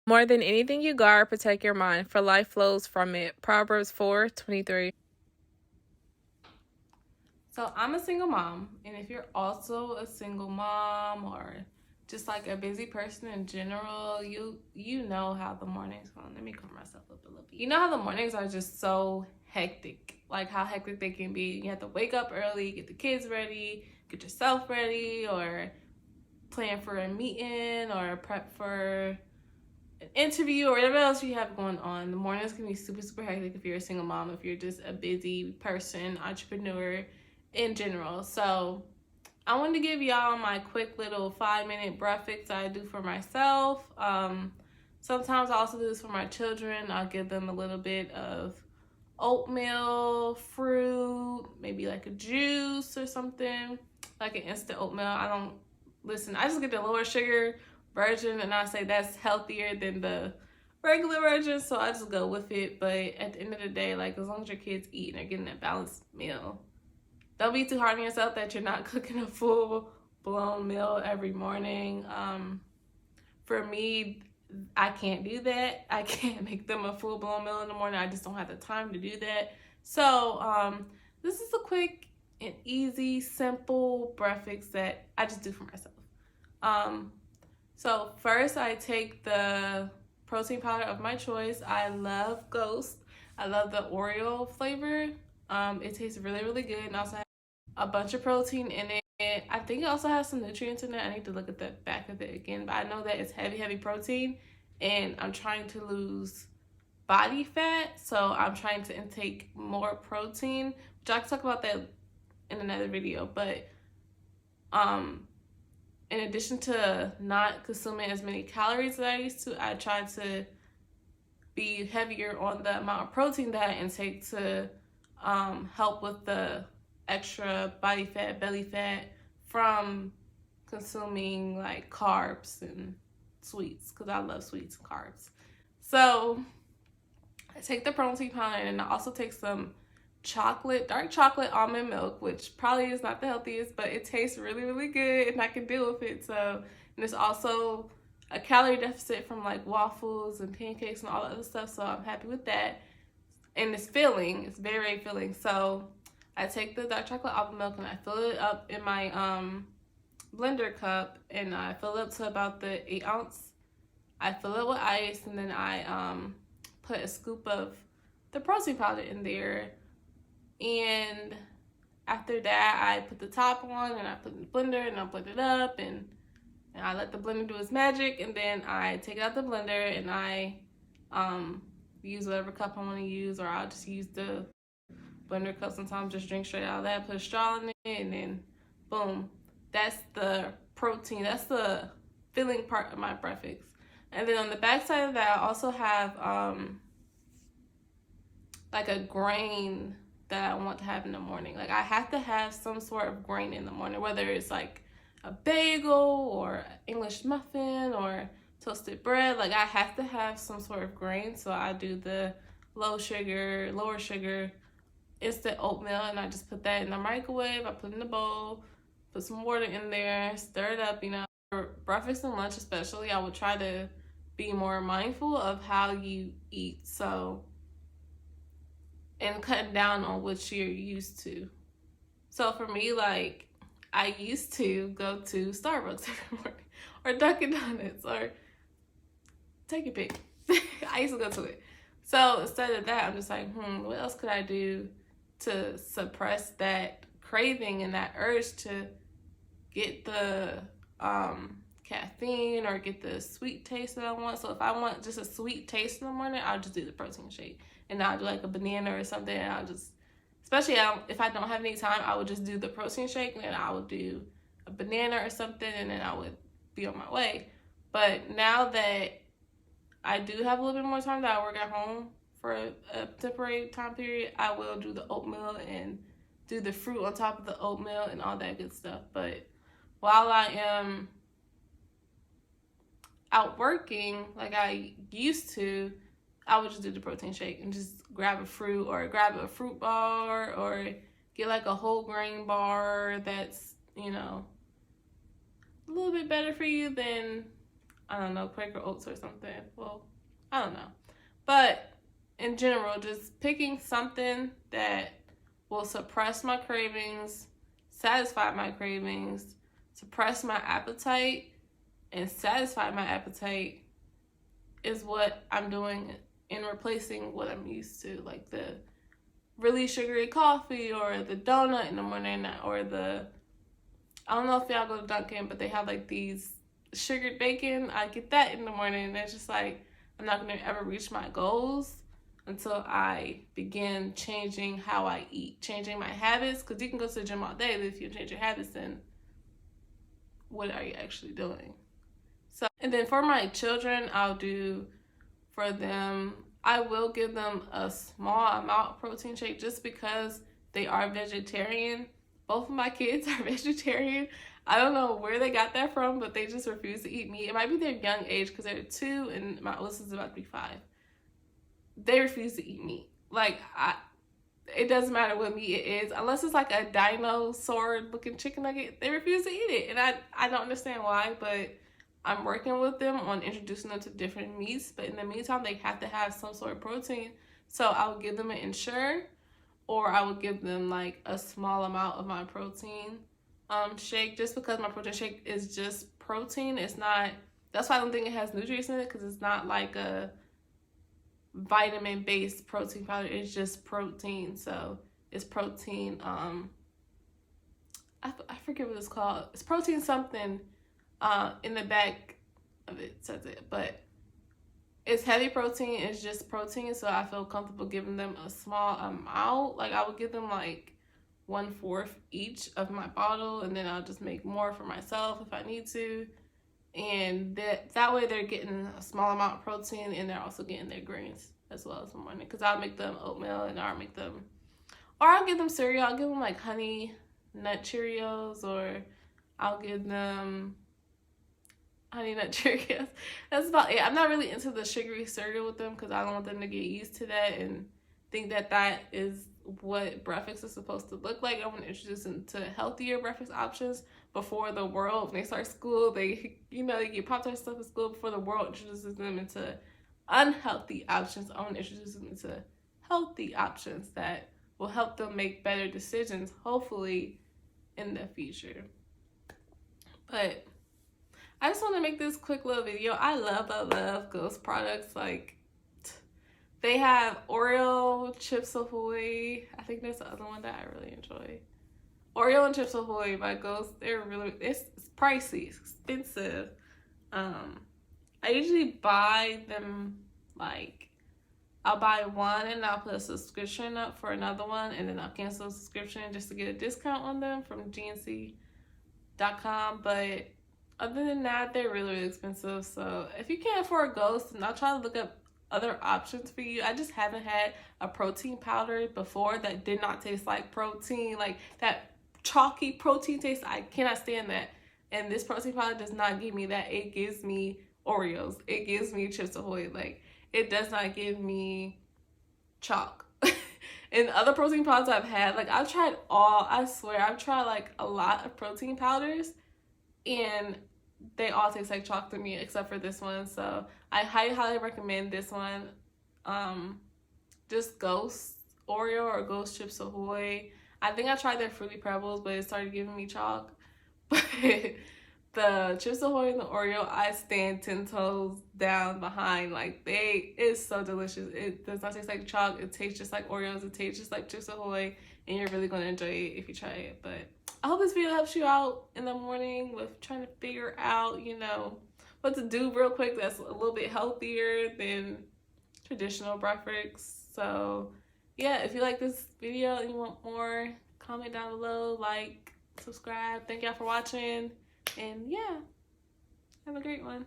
More than anything you guard, protect your mind, for life flows from it. Proverbs 4:23. So I'm a single mom, and if you're also a single mom or just like a busy person in general, you know how the mornings go. Let me cover myself up a little bit. You know how the mornings are just so hectic, like how hectic they can be. You have to wake up early, get the kids ready, get yourself ready, or plan for a meeting or prep for an interview or whatever else you have going on. The mornings can be super, super hectic if you're a single mom, if you're just a busy person, entrepreneur in general. So I wanted to give y'all my quick little 5-minute breath fix I do for myself. Sometimes I also do this for my children. I'll give them a little bit of oatmeal, fruit, maybe like a juice or something, like an instant oatmeal. I just get the lower sugar version, and I say that's healthier than the regular version, so I just go with it. But at the end of the day, like, as long as your kids eat and they're getting a balanced meal, don't be too hard on yourself that you're not cooking a full blown meal every morning. For me, I can't do that. I can't make them a full blown meal in the morning. I just don't have the time to do that. So this is a quick and easy, simple breakfast that I just do for myself. So first I take the protein powder of my choice. I love Ghost. I love the Oreo flavor. It tastes really, really good, and also has a bunch of protein in it. I think it also has some nutrients in it. I need to look at the back of it again, but I know that it's heavy, heavy protein, and I'm trying to lose body fat, so I'm trying to intake more protein, which I can talk about that in another video. But in addition to not consuming as many calories as I used to, I try to be heavier on the amount of protein that I intake to help with the extra body fat, belly fat from consuming like carbs and sweets, because I love sweets and carbs. So I take the protein powder, and I also take some dark chocolate almond milk, which probably is not the healthiest, but it tastes really, really good and I can deal with it. So, and there's also a calorie deficit from like waffles and pancakes and all that other stuff, so I'm happy with that. And it's filling, it's very, very filling. So I take the dark chocolate almond milk and I fill it up in my blender cup, and I fill it up to about the 8-ounce. I fill it with ice, and then I put a scoop of the protein powder in there. And after that, I put the top on, and I put it in the blender, and I blend it up, and I let the blender do its magic. And then I take out the blender, and I use whatever cup I want to use, or I'll just use the blender cup. Sometimes just drink straight out of that, put a straw in it, and then boom. That's the protein. That's the filling part of my breakfast. And then on the back side of that, I also have like a grain that I want to have in the morning. Like, I have to have some sort of grain in the morning, whether it's like a bagel or English muffin or toasted bread. Like, I have to have some sort of grain. So I do the lower sugar instant oatmeal, and I just put that in the microwave. I put it in the bowl, put some water in there, stir it up. For breakfast and lunch especially, I would try to be more mindful of how you eat. So, and cutting down on what you're used to. So for me, like, I used to go to Starbucks every morning, or Dunkin' Donuts, or take your pick. I used to go to it. So instead of that, I'm just like, what else could I do to suppress that craving and that urge to get the caffeine or get the sweet taste that I want? So if I want just a sweet taste in the morning, I'll just do the protein shake. And I'll do like a banana or something, and I'll just, especially if I don't have any time, I would just do the protein shake, and then I would do a banana or something, and then I would be on my way. But now that I do have a little bit more time that I work at home for a temporary time period, I will do the oatmeal and do the fruit on top of the oatmeal and all that good stuff. But while I am out working like I used to, I would just do the protein shake and just grab a fruit, or grab a fruit bar, or get like a whole grain bar that's, a little bit better for you than I don't know, Quaker Oats or something. Well, I don't know. But in general, just picking something that will suppress my cravings, satisfy my cravings, suppress my appetite, and satisfy my appetite is what I'm doing in replacing what I'm used to, like the really sugary coffee or the donut in the morning, or the, I don't know if y'all go to Dunkin', but they have like these sugared bacon. I get that in the morning, and it's just like I'm not gonna ever reach my goals until I begin changing how I eat, changing my habits. Because you can go to the gym all day, but if you change your habits, then what are you actually doing? So, and then for my children, I'll do for them, I will give them a small amount of protein shake just because they are vegetarian. Both of my kids are vegetarian. I don't know where they got that from, but they just refuse to eat meat. It might be their young age because they're 2 and my oldest is about to be 5. They refuse to eat meat. Like, it doesn't matter what meat it is, unless it's like a dinosaur looking chicken nugget, they refuse to eat it. And I don't understand why, but I'm working with them on introducing them to different meats. But in the meantime, they have to have some sort of protein. So I would give them an Ensure, or I would give them like a small amount of my protein shake, just because my protein shake is just protein. It's not, that's why I don't think it has nutrients in it, because it's not like a vitamin based protein powder. It's just protein. So it's protein, I forget what it's called. It's protein something. In the back of it says it, but it's heavy protein. It's just protein, so I feel comfortable giving them a small amount. Like, I would give them like 1/4 each of my bottle, and then I'll just make more for myself if I need to. And that way they're getting a small amount of protein, and they're also getting their grains as well as the morning. Because I'll make them oatmeal, and I'll make them, or I'll give them cereal. I'll give them like honey nut Cheerios, or I'll give them honey nut Cheerios. That's about it. I'm not really into the sugary cereal with them because I don't want them to get used to that and think that that is what breakfast is supposed to look like. I want to introduce them to healthier breakfast options before the world, when they start school, they get Pop-Tart stuff at school before the world introduces them into unhealthy options. I want to introduce them into healthy options that will help them make better decisions, hopefully, in the future. But I just want to make this quick little video. I love Ghost products. Like, they have Oreo, Chips Ahoy. I think there's the other one that I really enjoy. Oreo and Chips Ahoy by Ghost. They're really, it's pricey, it's expensive. I usually buy them, like, I'll buy one and I'll put a subscription up for another one, and then I'll cancel the subscription just to get a discount on them from GNC.com. But other than that, they're really expensive. So if you can't afford Ghost, then I'll try to look up other options for you. I just haven't had a protein powder before that did not taste like protein, like that chalky protein taste. I cannot stand that. And this protein powder does not give me that. It gives me Oreos. It gives me Chips Ahoy. Like, it does not give me chalk. And other protein powders I've had, like, I've tried I swear, I've tried like a lot of protein powders, and they all taste like chalk to me except for this one. So I highly recommend this one. Just Ghost Oreo or Ghost Chips Ahoy. I think I tried their Fruity Pebbles, but it started giving me chalk. But the Chips Ahoy and the Oreo, I stand 10 toes down behind. Like, it's so delicious. It does not taste like chalk. It tastes just like Oreos. It tastes just like Chips Ahoy, and you're really going to enjoy it if you try it. But I hope this video helps you out in the morning with trying to figure out, what to do real quick that's a little bit healthier than traditional breakfast. So yeah, if you like this video and you want more, comment down below, like, subscribe. Thank y'all for watching, and yeah, have a great one.